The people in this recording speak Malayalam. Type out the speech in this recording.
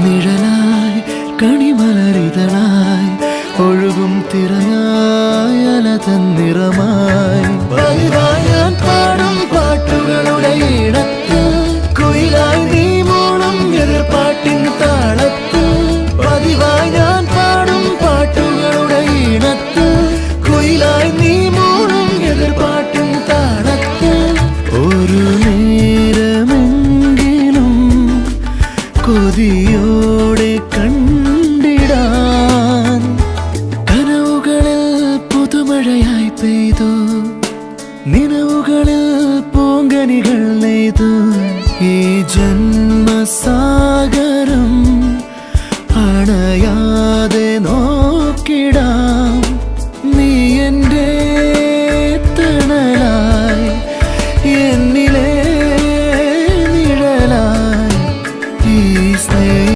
നിഴലായി കണിമലരിതളായി ഒഴുകും തിരയായി അലതൻ നിറമായി പതിവായി ഞാൻ പാടും പാട്ടുകളുടെ ഈണത്തിൽ കുയിലായി നീ മൂളും എതിർപ്പാട്ടിൻ താളത്തിൽ പതിവായി ഞാൻ പാടും പാട്ടുകളുടെ ഈണത്തിൽ കുയിലായി നീ മൂളും എതിർപ്പാട്ടിൻ താളത്തിൽ ഒരു നേരമെങ്കിലും കൊതിയോടെ കണ്ടിടാൻ കനവുകളിൽ പുതുമഴയായി പെയ്തു നിലവുകളിൽ പൂങ്കനികൾ നെയ്തു ഈ ജന്മ